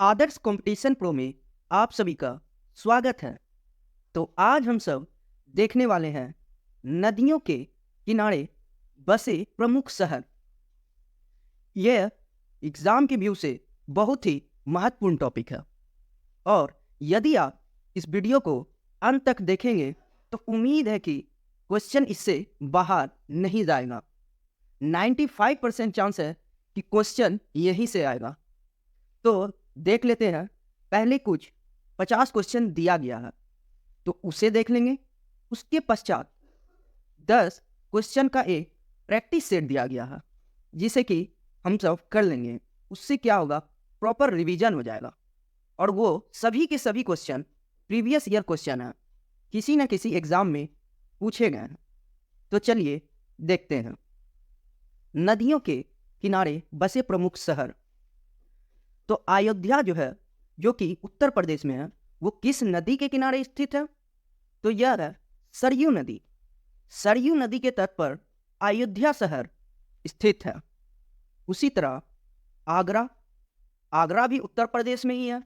आदर्श competition pro में आप सभी का स्वागत है। तो आज हम सब देखने वाले हैं नदियों के किनारे बसे प्रमुख शहर। यह एग्जाम के व्यू से बहुत ही महत्वपूर्ण टॉपिक है और यदि आप इस वीडियो को अंत तक देखेंगे तो उम्मीद है कि क्वेश्चन इससे बाहर नहीं जाएगा। 95% चांस है कि क्वेश्चन यहीं से आएगा। तो देख लेते हैं। पहले कुछ 50 क्वेश्चन दिया गया है तो उसे देख लेंगे। उसके पश्चात 10 क्वेश्चन का एक प्रैक्टिस सेट दिया गया है जिसे कि हम सब कर लेंगे। उससे क्या होगा, प्रॉपर रिवीजन हो जाएगा और वो सभी के सभी क्वेश्चन प्रीवियस ईयर क्वेश्चन है, किसी न किसी एग्जाम में पूछे गए हैं। तो चलिए देखते हैं। नदियों के किनारे बसे प्रमुख शहर। तो अयोध्या जो है, जो कि उत्तर प्रदेश में है, वो किस नदी के किनारे स्थित है? तो यह है सरयू नदी। सरयू नदी के तट पर अयोध्या शहर स्थित है। उसी तरह आगरा, आगरा भी उत्तर प्रदेश में ही है।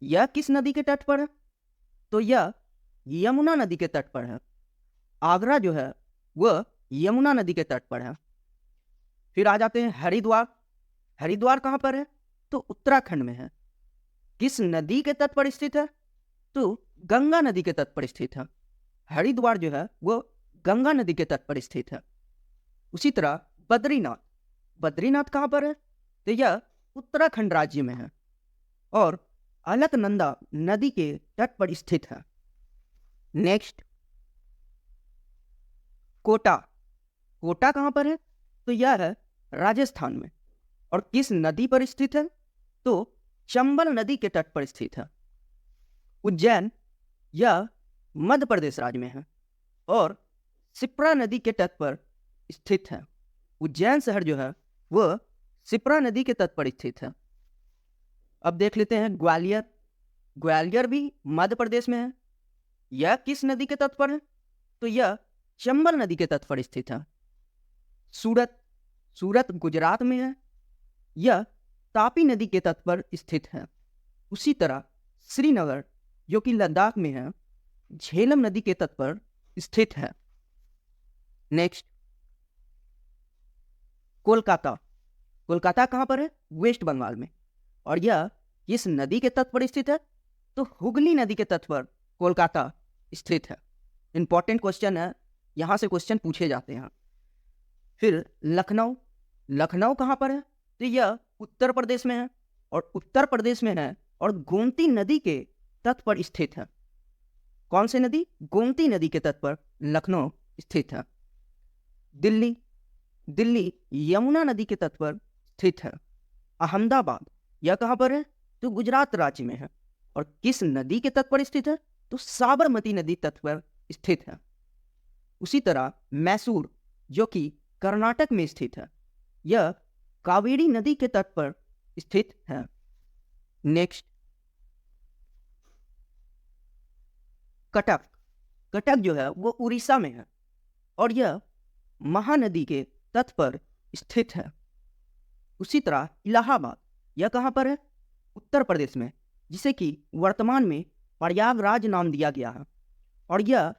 यह किस नदी के तट पर है? तो यह यमुना नदी के तट पर है। आगरा जो है वह यमुना नदी के तट पर है। फिर आ जाते हैं हरिद्वार। हरिद्वार कहाँ पर है? तो उत्तराखंड में है। किस नदी के तट पर स्थित है? तो गंगा नदी के तट पर स्थित है। हरिद्वार जो है वो गंगा नदी के तट पर स्थित है। उसी तरह बद्रीनाथ, बद्रीनाथ कहाँ पर है? तो यह उत्तराखंड राज्य में है और अलकनंदा नदी के तट पर स्थित है। नेक्स्ट, कोटा। कोटा कहाँ पर है? तो यह है राजस्थान में और किस नदी पर स्थित है? तो चंबल नदी के तट पर स्थित है। उज्जैन, यह मध्य प्रदेश राज्य में है और शिप्रा नदी के तट पर स्थित है। उज्जैन शहर जो है वह शिप्रा नदी के तट पर स्थित है। अब देख लेते हैं ग्वालियर। ग्वालियर भी मध्य प्रदेश में है। यह किस नदी के तट पर है? तो यह चंबल नदी के तट पर स्थित है। सूरत, सूरत गुजरात में है। यह तापी नदी के तट पर स्थित है। उसी तरह श्रीनगर, जो कि लद्दाख में है, झेलम नदी के तट पर स्थित है। नेक्स्ट, कोलकाता। कोलकाता कहाँ पर है? वेस्ट बंगाल में। और यह किस नदी के तट पर स्थित है? तो हुगली नदी के तट पर कोलकाता स्थित है। इंपॉर्टेंट क्वेश्चन है, यहाँ से क्वेश्चन पूछे जाते हैं। फिर लखनऊ। लखनऊ कहाँ पर है? तो यह उत्तर प्रदेश में है और उत्तर प्रदेश में है और गोमती नदी के तट पर स्थित है। कौन सी नदी? गोमती नदी के तट पर लखनऊ स्थित है। दिल्ली, दिल्ली यमुना नदी के तट पर स्थित है। अहमदाबाद, यह कहाँ पर है? तो गुजरात राज्य में है और किस नदी के तट पर स्थित है? तो साबरमती नदी तट पर स्थित है। उसी तरह मैसूर, जो कि कर्नाटक में स्थित है, यह कावेरी नदी के तट पर स्थित है। नेक्स्ट, कटक। कटक जो है वो उड़ीसा में है और यह महानदी के तट पर स्थित है। उसी तरह इलाहाबाद, यह कहाँ पर है? उत्तर प्रदेश में, जिसे कि वर्तमान में प्रयागराज नाम दिया गया है और यह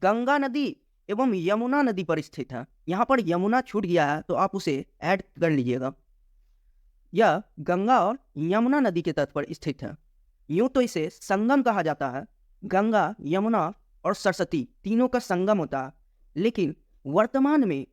गंगा नदी एवं यमुना नदी पर स्थित है। यहाँ पर यमुना छूट गया है तो आप उसे ऐड कर लीजिएगा। यह गंगा और यमुना नदी के तट पर स्थित है। यूं तो इसे संगम कहा जाता है। गंगा, यमुना और सरस्वती तीनों का संगम होता है, लेकिन वर्तमान में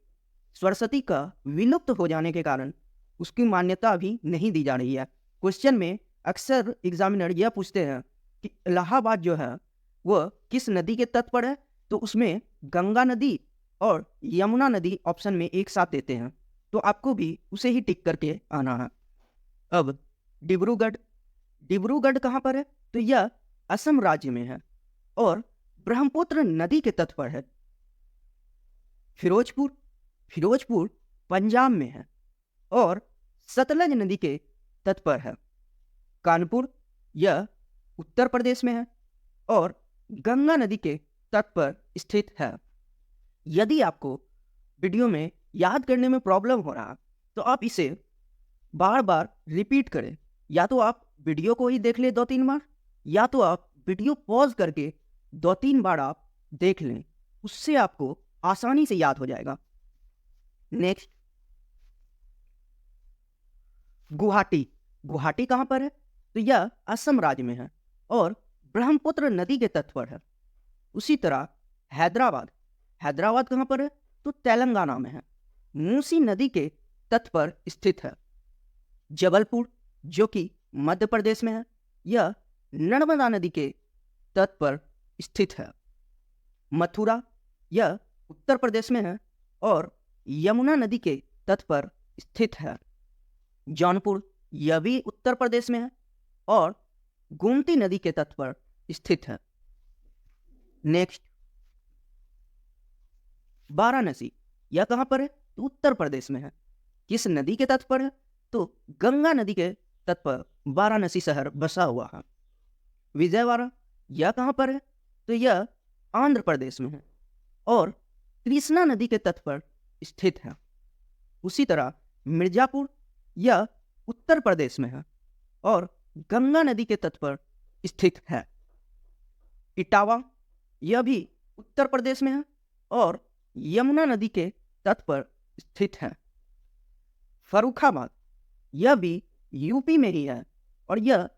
सरस्वती का विलुप्त हो जाने के कारण उसकी मान्यता अभी नहीं दी जा रही है। क्वेश्चन में अक्सर एग्जामिनर यह पूछते हैं कि इलाहाबाद जो है वह किस नदी के तट पर है? तो उसमें गंगा नदी और यमुना नदी ऑप्शन में एक साथ देते हैं, तो आपको भी उसे ही टिक करके आना है। अब डिब्रूगढ़। डिब्रूगढ़ कहाँ पर है? तो यह असम राज्य में है और ब्रह्मपुत्र नदी के तट पर है। फिरोजपुर, फिरोजपुर पंजाब में है और सतलज नदी के तट पर है। कानपुर, यह उत्तर प्रदेश में है और गंगा नदी के तट पर स्थित है। यदि आपको वीडियो में याद करने में प्रॉब्लम हो रहा तो आप इसे बार बार रिपीट करें, या तो आप वीडियो को ही देख ले 2-3 बार, या तो आप वीडियो पॉज करके 2-3 बार आप देख लें, उससे आपको आसानी से याद हो जाएगा। नेक्स्ट, गुवाहाटी। गुवाहाटी कहाँ पर है? तो यह असम राज्य में है और ब्रह्मपुत्र नदी के तट पर है। उसी तरह हैदराबाद। हैदराबाद कहाँ पर है? तो तेलंगाना में है, मूसी नदी के तट पर स्थित है। जबलपुर जो कि मध्य प्रदेश में है, यह नर्मदा नदी के तट पर स्थित है। मथुरा यह उत्तर प्रदेश में है और यमुना नदी के तट पर स्थित है। जौनपुर यह भी उत्तर प्रदेश में है और गोमती नदी के तट पर स्थित है। नेक्स्ट, वाराणसी। यह कहाँ पर है? तो उत्तर प्रदेश में है। किस नदी के तट पर है? तो गंगा नदी के तट पर वाराणसी शहर बसा हुआ है। विजयवाड़ा यह कहाँ पर है? तो यह आंध्र प्रदेश में है और कृष्णा नदी के तट पर स्थित है। उसी तरह मिर्जापुर यह उत्तर प्रदेश में है और गंगा नदी के तट पर स्थित है। इटावा यह भी उत्तर प्रदेश में है और यमुना नदी के तट पर स्थित है। फर्रुखाबाद यह भी यूपी में ही है और यह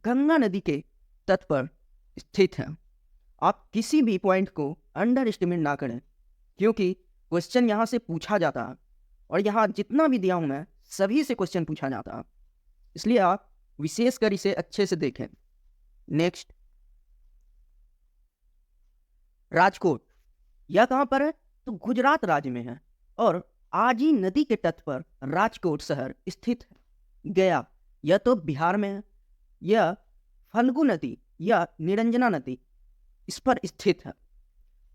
गंगा नदी के तट पर स्थित है। आप किसी भी पॉइंट को अंडर एस्टिमेट ना करें, क्योंकि क्वेश्चन यहाँ से पूछा जाता है और यहाँ जितना भी दिया हूँ मैं सभी से क्वेश्चन पूछा जाता है, इसलिए आप विशेषकर इसे अच्छे से देखें। नेक्स्ट, राजकोट। यह कहाँ पर है? तो गुजरात राज्य में है और आजी नदी के तट पर राजकोट शहर स्थित है। गया यह तो बिहार में है, यह फल्गु नदी या निरंजना नदी इस पर स्थित है।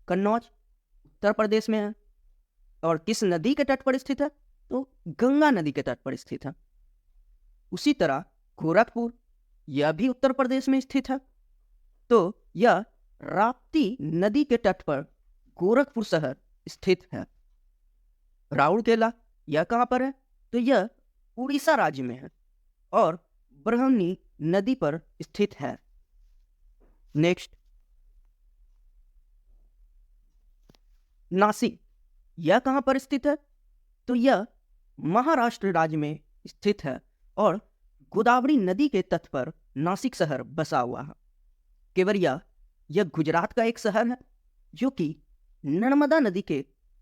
कन्नौज उत्तर प्रदेश में है और किस नदी के तट पर स्थित है? तो गंगा नदी के तट पर स्थित है। उसी तरह गोरखपुर यह भी उत्तर प्रदेश में स्थित है, तो यह राप्ती नदी के तट पर गोरखपुर शहर स्थित है। राउरकेला यह कहाँ पर है? तो यह उड़ीसा राज्य में है और ब्रह्मणी नदी पर स्थित है। नेक्स्ट, नासिक यह कहाँ पर स्थित है? तो यह महाराष्ट्र राज्य में स्थित है और गोदावरी नदी के तट पर नासिक शहर बसा हुआ है। केवड़िया यह गुजरात का एक शहर है जो कि नर्मदा नदी के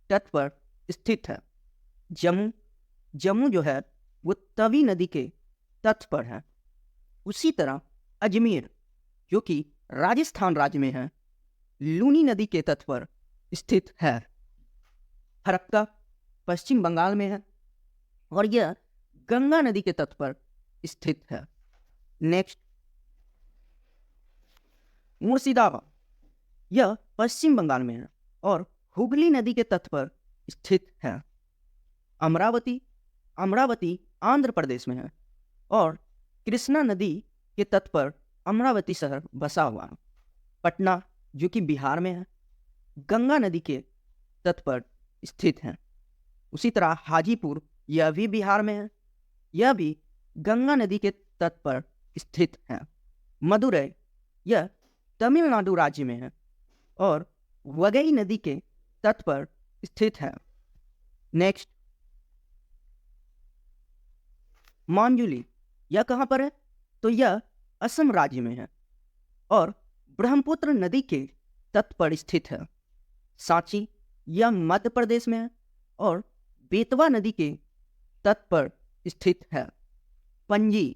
तट पर स्थित है। जम्मू जो है वो तवी नदी के तट पर है। उसी तरह अजमेर जो कि राजस्थान राज्य में है, लूनी नदी के तट पर स्थित है। फरक्का पश्चिम बंगाल में है और यह गंगा नदी के तट पर स्थित है। नेक्स्ट, मुर्शिदाबाद यह पश्चिम बंगाल में है और हुगली नदी के तट पर स्थित है। अमरावती आंध्र प्रदेश में है और कृष्णा नदी के तट पर अमरावती शहर बसा हुआ है। पटना जो कि बिहार में है, गंगा नदी के तट पर स्थित है। उसी तरह हाजीपुर यह भी बिहार में है, यह भी गंगा नदी के तट पर स्थित है। मदुरै यह तमिलनाडु राज्य में है और वगई नदी के तट पर स्थित है। नेक्स्ट, मांजुली यह कहाँ पर है? तो यह असम राज्य में है और ब्रह्मपुत्र नदी के तट पर स्थित है। सांची यह मध्य प्रदेश में है और बेतवा नदी के तट पर स्थित है। पणजी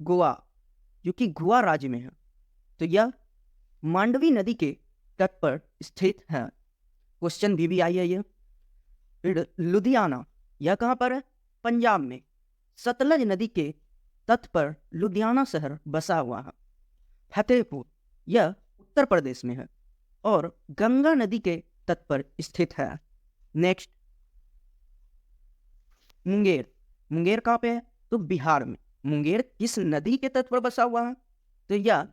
गोवा जो कि गोवा राज्य में है, तो यह मांडवी नदी के तट पर स्थित है। क्वेश्चन भी आई है ये। फिर लुधियाना यह कहाँ पर है? पंजाब में। सतलज नदी के तट पर लुधियाना शहर बसा हुआ है। फतेहपुर यह उत्तर प्रदेश में है और गंगा नदी के तट पर स्थित है। नेक्स्ट, मुंगेर कहाँ पे है? तो बिहार में। मुंगेर किस नदी के तट पर बसा हुआ है? तो यह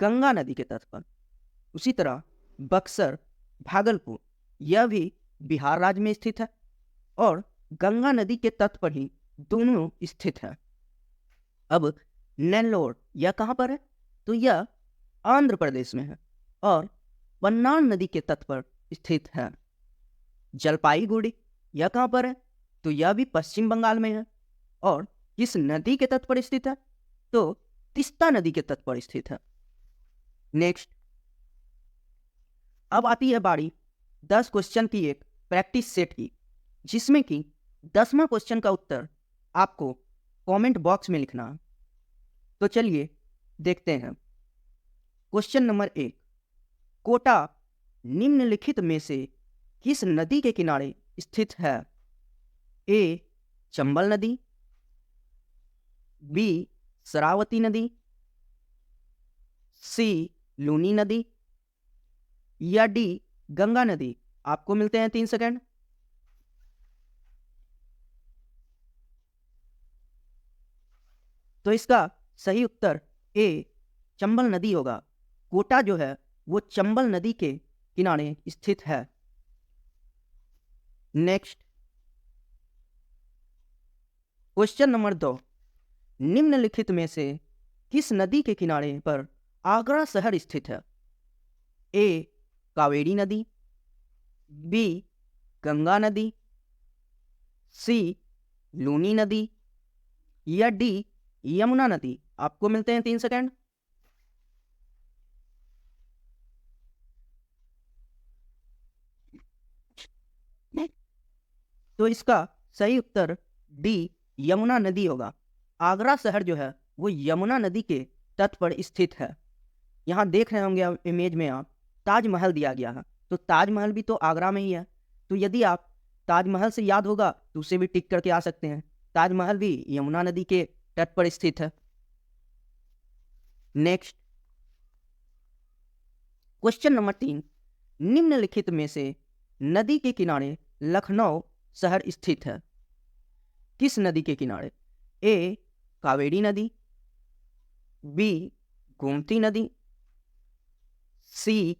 गंगा नदी के तट पर। उसी तरह बक्सर भागलपुर यह भी बिहार राज्य में स्थित है और गंगा नदी के तट पर ही दोनों स्थित है। अब नेल्लोर यह कहाँ पर है? तो यह आंध्र प्रदेश में है और पन्नार नदी के तट पर स्थित है। जलपाईगुड़ी यह कहाँ पर है? तो यह भी पश्चिम बंगाल में है और किस नदी के तट पर स्थित है? तो तीस्ता नदी के तट पर स्थित है। नेक्स्ट, अब आती है बारी 10 क्वेश्चन की एक प्रैक्टिस सेट की, जिसमें कि 10वां क्वेश्चन का उत्तर आपको कमेंट बॉक्स में लिखना है। तो चलिए देखते हैं। क्वेश्चन नंबर 1, कोटा निम्नलिखित में से किस नदी के किनारे स्थित है? ए चंबल नदी, बी शरावती नदी, सी लूनी नदी या डी गंगा नदी। आपको मिलते हैं 3 सेकंड। तो इसका सही उत्तर ए चंबल नदी होगा। कोटा जो है वो चंबल नदी के किनारे स्थित है। नेक्स्ट, क्वेश्चन नंबर 2, निम्नलिखित में से किस नदी के किनारे पर आगरा शहर स्थित है? ए कावेरी नदी, बी गंगा नदी, सी लूनी नदी या डी यमुना नदी। आपको मिलते हैं 3 सेकंड। तो इसका सही उत्तर डी यमुना नदी होगा। आगरा शहर जो है वो यमुना नदी के तट पर स्थित है। यहाँ देख रहे होंगे आप इमेज में, आप ताजमहल दिया गया है, तो ताजमहल भी तो आगरा में ही है। तो यदि आप ताजमहल से याद होगा तो उसे भी टिक करके आ सकते हैं। ताजमहल भी यमुना नदी के तट पर स्थित है। नेक्स्ट, क्वेश्चन नंबर 3, निम्नलिखित में से नदी के किनारे लखनऊ शहर स्थित है? किस नदी के किनारे? ए कावेरी नदी, बी गोमती नदी, सी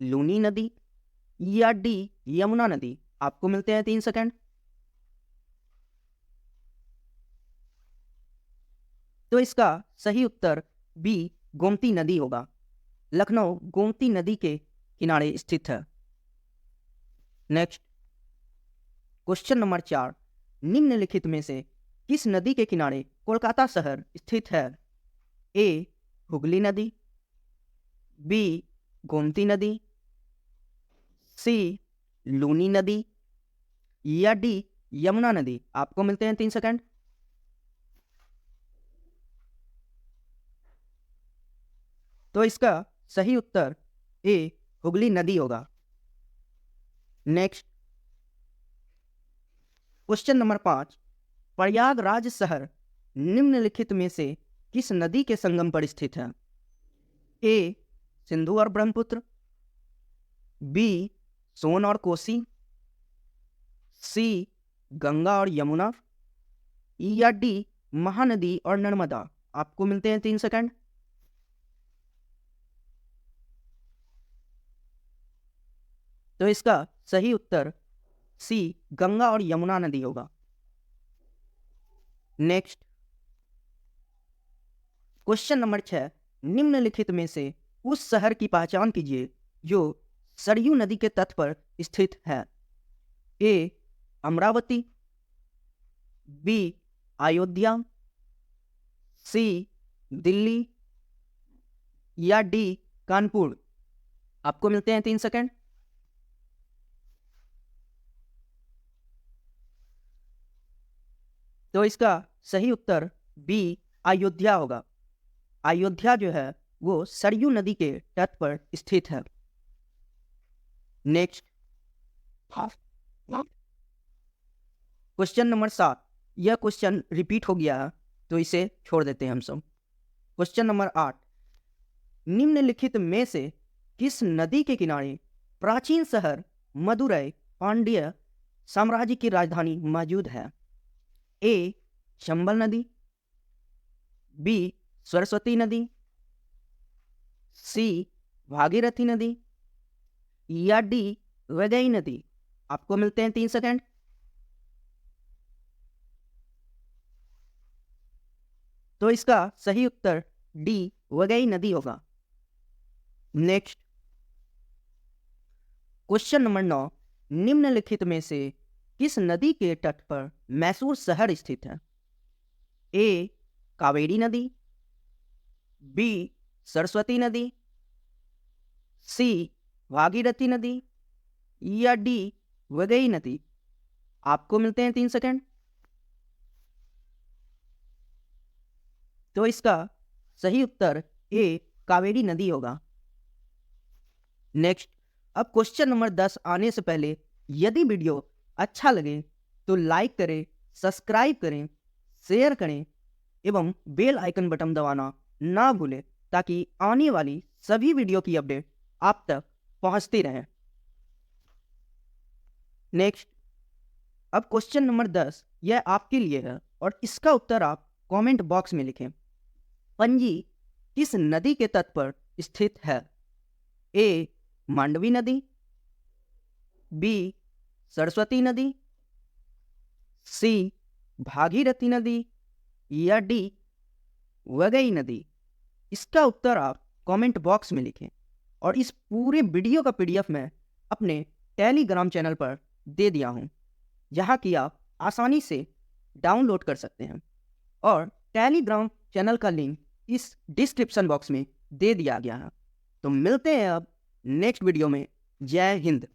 लूनी नदी या डी यमुना नदी। आपको मिलते हैं 3 सेकंड। तो इसका सही उत्तर बी गोमती नदी होगा। लखनऊ गोमती नदी के किनारे स्थित है। नेक्स्ट, क्वेश्चन नंबर 4, निम्नलिखित में से किस नदी के किनारे कोलकाता शहर स्थित है? ए हुगली नदी, बी गोमती नदी, सी लूनी नदी या डी यमुना नदी। आपको मिलते हैं 3 सेकंड। तो इसका सही उत्तर ए हुगली नदी होगा। नेक्स्ट, क्वेश्चन नंबर 5, प्रयागराज शहर निम्नलिखित में से किस नदी के संगम पर स्थित है? ए सिंधु और ब्रह्मपुत्र, बी सोन और कोसी, सी गंगा और यमुना या डी महानदी और नर्मदा। आपको मिलते हैं 3 सेकंड। तो इसका सही उत्तर सी गंगा और यमुना नदी होगा। नेक्स्ट, क्वेश्चन नंबर 6, निम्नलिखित में से उस शहर की पहचान कीजिए जो सरयू नदी के तट पर स्थित है? ए अमरावती, बी अयोध्या, सी दिल्ली या डी कानपुर। आपको मिलते हैं 3 सेकंड। तो इसका सही उत्तर बी अयोध्या होगा। अयोध्या जो है वो सरयू नदी के तट पर स्थित है। नेक्स्ट, क्वेश्चन नंबर 7, यह क्वेश्चन रिपीट हो गया है तो इसे छोड़ देते हैं हम सब। क्वेश्चन नंबर 8, निम्नलिखित में से किस नदी के किनारे प्राचीन शहर मदुरै पांड्य साम्राज्य की राजधानी मौजूद है? ए चंबल नदी, बी सरस्वती नदी, सी भागीरथी नदी या डी वैगई नदी। आपको मिलते हैं 3 सेकंड। तो इसका सही उत्तर डी वगई नदी होगा। नेक्स्ट क्वेश्चन नंबर 9, निम्नलिखित में से किस नदी के तट पर मैसूर शहर स्थित है? ए कावेरी नदी, बी सरस्वती नदी, सी भागीरथी नदी या डी वगई नदी। आपको मिलते हैं 3 सेकंड। तो इसका सही उत्तर ए कावेरी नदी होगा। नेक्स्ट, अब क्वेश्चन नंबर 10 आने से पहले यदि वीडियो अच्छा लगे तो लाइक करें, सब्सक्राइब करें, शेयर करें एवं बेल आइकन बटन दबाना ना भूलें ताकि आने वाली सभी वीडियो की अपडेट आप तक पहुंचती रहे। नेक्स्ट, अब क्वेश्चन नंबर 10 यह आपके लिए है और इसका उत्तर आप कमेंट बॉक्स में लिखें। पंजी किस नदी के तट पर स्थित है? ए मांडवी नदी, बी सरस्वती नदी, सी भागीरथी नदी या डी वगई नदी। इसका उत्तर आप कमेंट बॉक्स में लिखें और इस पूरे वीडियो का पीडीएफ मैं अपने टेलीग्राम चैनल पर दे दिया हूं, जहां की आप आसानी से डाउनलोड कर सकते हैं और टेलीग्राम चैनल का लिंक इस डिस्क्रिप्शन बॉक्स में दे दिया गया है। तो मिलते हैं अब नेक्स्ट वीडियो में। जय हिंद।